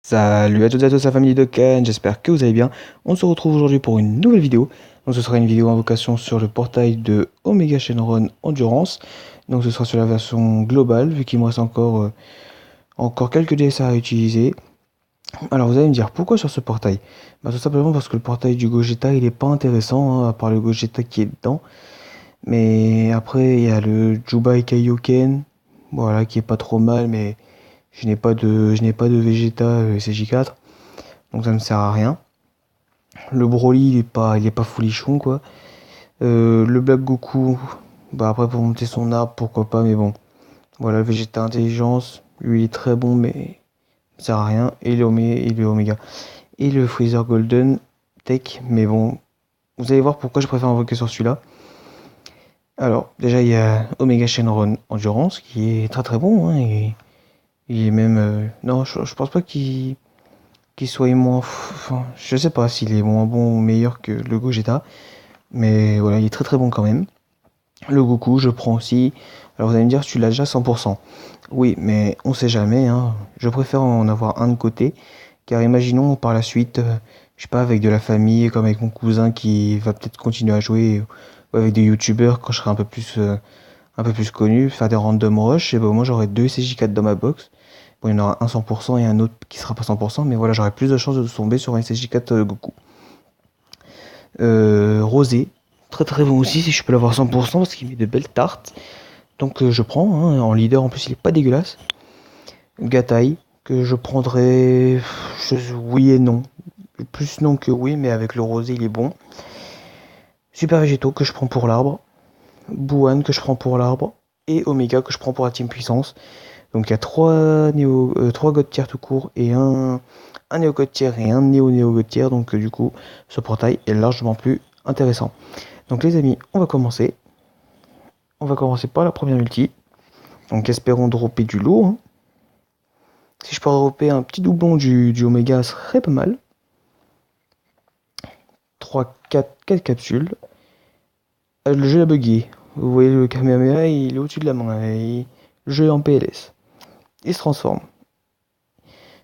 Salut à toutes et à tous la famille de Ken, j'espère que vous allez bien. On se retrouve aujourd'hui pour une nouvelle vidéo. Donc ce sera une vidéo invocation sur le portail de Omega Shenron Endurance. Donc ce sera sur la version globale, vu qu'il me reste encore quelques DSA à utiliser. Alors vous allez me dire, pourquoi sur ce portail? Tout simplement parce que le portail du Gogeta, il est pas intéressant, hein, à part le Gogeta qui est dedans. Mais après, il y a le Jubai Kaioken, voilà, qui est pas trop mal, mais je n'ai pas de Vegeta CJ4. Donc ça ne sert à rien. Le Broly, il est pas folichon, quoi. Le Black Goku, après pour monter son arbre, pourquoi pas, mais bon. Voilà, le Vegeta Intelligence, lui il est très bon, mais ça sert à rien. Et le Omega. Et le Freezer Golden Tech, mais bon. Vous allez voir pourquoi je préfère invoquer sur celui-là. Alors, déjà, il y a Omega Shenron Endurance, qui est très très bon, hein, et il est même... non, je pense pas qu'il soit moins... Enfin, je sais pas s'il est moins bon ou meilleur que le Gogeta. Mais voilà, il est très très bon quand même. Le Goku, je prends aussi. Alors vous allez me dire, tu l'as déjà 100%. Oui, mais on sait jamais, hein. Je préfère en avoir un de côté. Car imaginons par la suite, je sais pas, avec de la famille, comme avec mon cousin qui va peut-être continuer à jouer, ou avec des youtubeurs quand je serai un peu plus connu, faire des random rush, et ben moi j'aurai deux CJ4 dans ma box. Bon, il y en aura un 100% et un autre qui sera pas 100%, mais voilà, j'aurai plus de chances de tomber sur un CJ4 Goku. Rosé, très très bon aussi si je peux l'avoir 100% parce qu'il met de belles tartes. Donc je prends, hein, en leader en plus il est pas dégueulasse. Gatai, que je prendrais oui et non. Plus non que oui, mais avec le rosé il est bon. Super Végétaux que je prends pour l'arbre. Buan que je prends pour l'arbre. Et Omega que je prends pour la team puissance. Donc il y a 3 God tier tout court et un Néo God tier et un Néo God tier. Donc du coup ce portail est largement plus intéressant. Donc les amis, on va commencer. On va commencer par la première multi. Donc espérons dropper du lourd, hein. Si je peux dropper un petit doublon du Oméga, ce serait pas mal. 4 capsules. Le jeu a bugué. Vous voyez le Kamehameha, il est au-dessus de la main. Le jeu est en PLS. Il se transforme.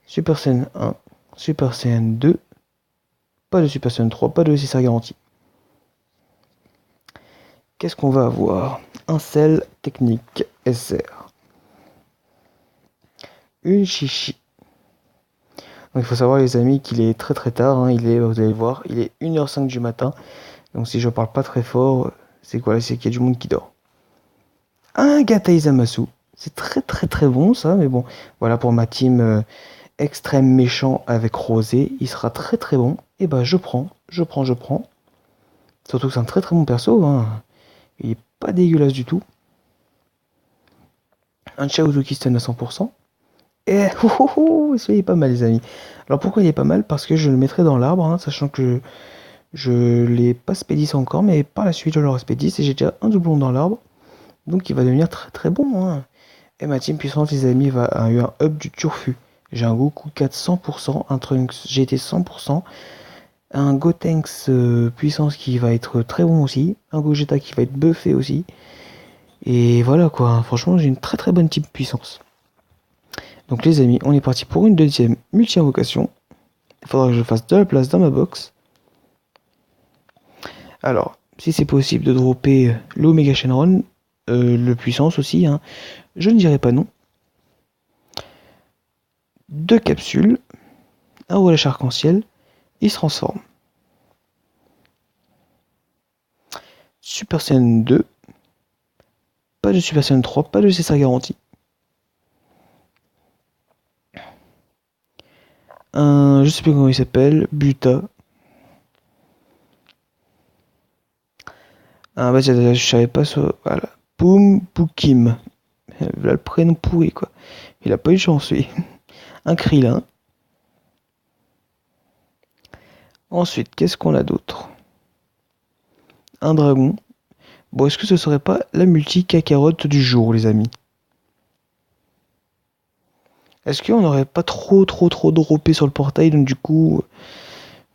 Super Saiyan 1, Super Saiyan 2. Pas de Super Saiyan 3, pas de SSR garantie. Qu'est-ce qu'on va avoir? Un sel technique SR. Une chichi. Donc il faut savoir les amis qu'il est très très tard, hein. Vous allez voir, il est 1h05 du matin. Donc si je parle pas très fort, c'est quoi là? C'est qu'il y a du monde qui dort. Un Gatai Zamasu. C'est très très très bon ça, mais bon. Voilà pour ma team extrême méchant avec Rosé. Il sera très très bon. Et bah je prends. Surtout que c'est un très très bon perso, hein. Il est pas dégueulasse du tout. Un Chaozuki stun à 100%. Et il est pas mal les amis. Alors pourquoi il est pas mal? Parce que je le mettrai dans l'arbre, hein, sachant que je l'ai pas spédis encore, mais par la suite je l'aurai spédis et j'ai déjà un doublon dans l'arbre. Donc il va devenir très très bon, hein. Et ma team puissante les amis a eu un up du turfu. J'ai un Goku 4 100%, un Trunks GT 100%, un Gotenks puissance qui va être très bon aussi, un Gogeta qui va être buffé aussi. Et voilà quoi, hein. Franchement j'ai une très très bonne team puissance. Donc les amis, on est parti pour une deuxième multi-invocation. Il faudra que je fasse de la place dans ma box. Alors, si c'est possible de dropper l'Omega Shenron, le puissance aussi, hein, je ne dirais pas non. 2 capsules, un relâche arc-en-ciel, il se transforme. Super Saiyan 2, pas de Super Saiyan 3, pas de CSR garantie. Je sais plus comment il s'appelle, Buta. Je savais pas ça. Voilà. Poum Poukim. Là, le prénom pourri, quoi. Il a pas eu de chance, lui. Un Krillin. Ensuite, qu'est-ce qu'on a d'autre? Un dragon. Bon, est-ce que ce serait pas la multi-cacarotte du jour, les amis? Est-ce qu'on n'aurait pas trop droppé sur le portail, donc du coup,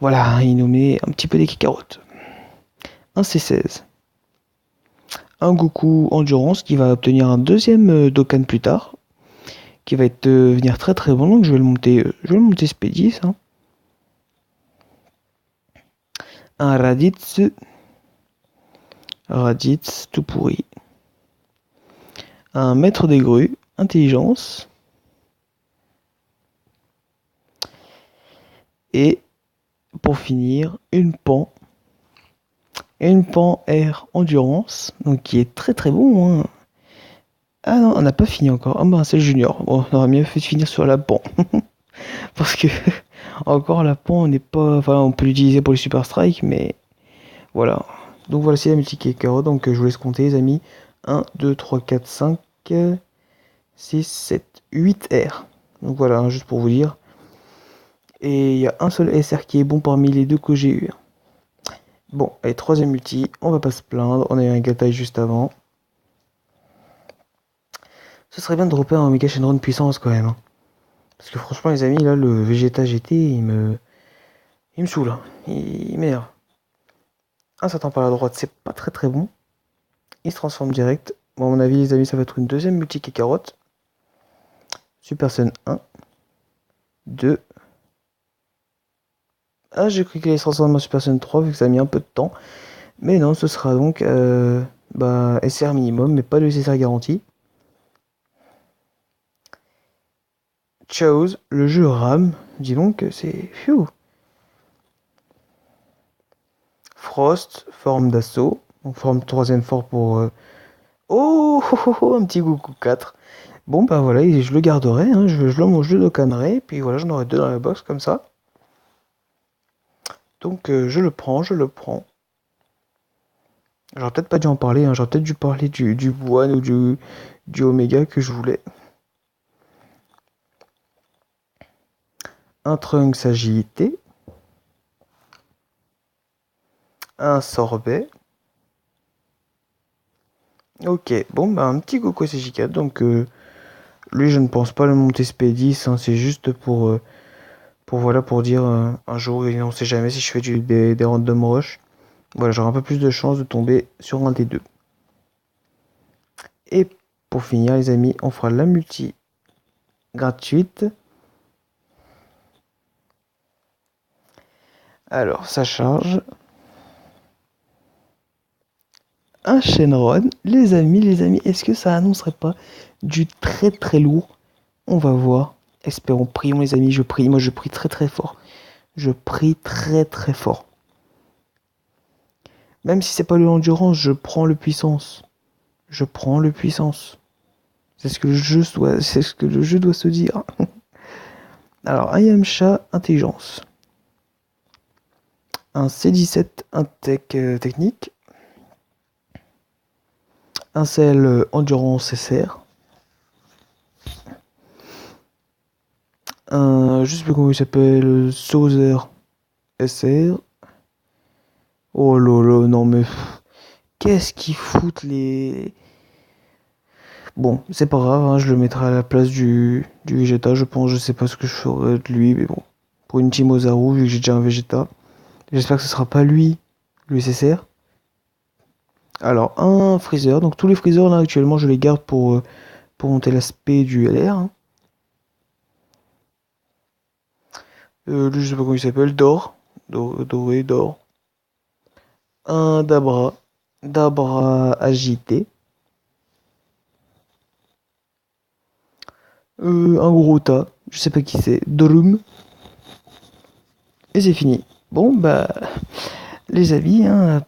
voilà, il nous met un petit peu des cacarottes. Un C16. Un Goku Endurance qui va obtenir un deuxième Dokkan plus tard, qui va être venir très très bon. Donc je vais le monter Spédis. Hein. Un Raditz tout pourri. Un maître des grues, intelligence. Et pour finir, une pan. Et une pan air endurance, donc qui est très très bon. Hein. Ah non, on n'a pas fini encore. Ah bah c'est le junior. Bon, on aurait mieux fait finir sur la pan. Parce que encore la pan, on n'est pas. Enfin, on peut l'utiliser pour les super strikes, mais voilà. Donc voilà, c'est la multi-kicker. Donc je vous laisse compter, les amis. 1, 2, 3, 4, 5, 6, 7, 8 R. Donc voilà, hein, juste pour vous dire. Et il y a un seul SR qui est bon parmi les deux que j'ai eu. Bon, allez, troisième multi, on va pas se plaindre. On a eu un Gatai juste avant. Ce serait bien de dropper un Omega Shenron puissance quand même. Hein. Parce que franchement, les amis, là, le Vegeta GT, il me saoule. Hein. Il m'énerve. Un s'attend par la droite, c'est pas très très bon. Il se transforme direct. Bon, à mon avis, les amis, ça va être une deuxième multi Kakarot. Super Sun 1, 2. Ah, j'ai cru qu'il allait se transformer en Super Sun 3 vu que ça a mis un peu de temps. Mais non, ce sera donc SR minimum, mais pas de SR garantie. Chose, le jeu rame. Dis donc, c'est... Phew. Frost, forme d'assaut. Donc forme troisième fort pour... Oh, un petit Goku 4. Bon, bah voilà, je le garderai. Hein, je le docanerai. Puis voilà, j'en aurai 2 dans la box comme ça. Donc je le prends. J'aurais peut-être pas dû en parler. Hein, j'aurais peut-être dû parler du One ou du Omega que je voulais. Un Trunks agilité. Un sorbet. Ok, bon bah un petit Goku CJ4, donc lui je ne pense pas le monter SP10, hein, c'est juste pour voilà pour dire un jour, et on sait jamais si je fais des random rush, voilà j'aurai un peu plus de chance de tomber sur un des deux. Et pour finir les amis, on fera la multi gratuite. Alors ça charge. Un Shenron, les amis, est-ce que ça annoncerait pas du très très lourd? On va voir. Espérons, prions les amis, je prie. Moi je prie très très fort. Je prie très très fort. Même si c'est pas le endurance, je prends le puissance. Je prends le puissance. C'est ce que le jeu doit se dire. Alors, un Yamcha intelligence. Un C17 technique. Un Cell endurance SR. Un, je sais plus comment il s'appelle, Sauzer SR. Oh lolo, non mais... Qu'est-ce qu'ils foutent les... Bon, c'est pas grave, hein, je le mettrai à la place du Vegeta, je pense, je sais pas ce que je ferai de lui, mais bon. Pour une team Ozaru, vu que j'ai déjà un Vegeta. J'espère que ce sera pas lui, le SSR. Alors, un Freezer, donc tous les Freezer là actuellement je les garde pour monter l'aspect du LR. Hein. Lui, je sais pas comment il s'appelle, Doré, Dor. Un Dabra agité. Un gros tas, je sais pas qui c'est, Dorum. Et c'est fini. Bon, bah, les amis, hein,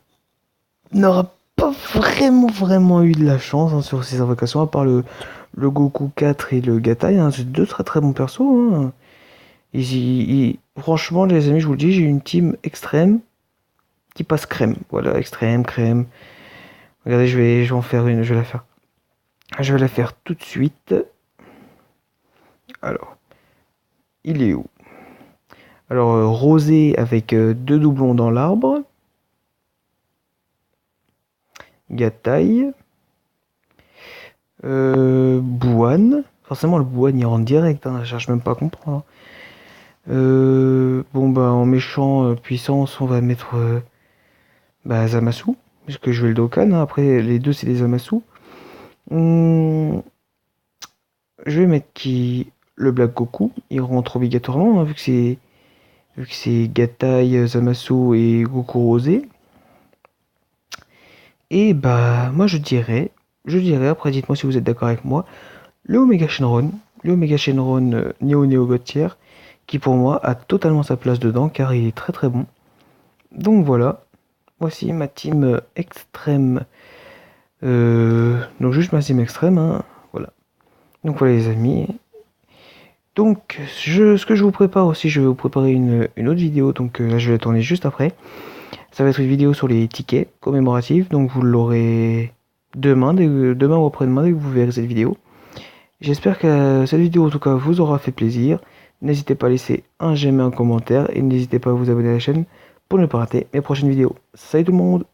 n'aura pas vraiment eu de la chance hein, sur ces invocations, à part le Goku 4 et le Gatai. Hein, c'est deux très très bons persos. Hein. Franchement, les amis, je vous le dis, j'ai une team extrême qui passe crème. Voilà, extrême, crème. Regardez, je vais en faire une, je vais la faire. Je vais la faire tout de suite. Alors, il est où? Alors, rosé avec deux doublons dans l'arbre. Gatai. Bouane. Forcément, le Bouane, il rentre direct. Hein, je cherche même pas à comprendre. Bon, bah, en méchant puissance, on va mettre Zamasu. Puisque je vais le Dokkan. Hein. Après, les deux, c'est des Zamasu. je vais mettre le Black Goku, il rentre obligatoirement, hein, vu que c'est Gatai, Zamasu et Goku Rosé. Et bah moi je dirais, après dites-moi si vous êtes d'accord avec moi, le Omega Shenron Neo God Tier, qui pour moi a totalement sa place dedans car il est très très bon. Donc voilà, voici ma team extrême. Donc juste ma team extrême, hein, voilà. Donc voilà les amis. Donc ce que je vous prépare aussi, je vais vous préparer une autre vidéo, donc là je vais la tourner juste après. Ça va être une vidéo sur les tickets commémoratifs, donc vous l'aurez demain ou après-demain dès que vous verrez cette vidéo. J'espère que cette vidéo en tout cas vous aura fait plaisir. N'hésitez pas à laisser un j'aime et un commentaire et n'hésitez pas à vous abonner à la chaîne pour ne pas rater mes prochaines vidéos. Salut tout le monde!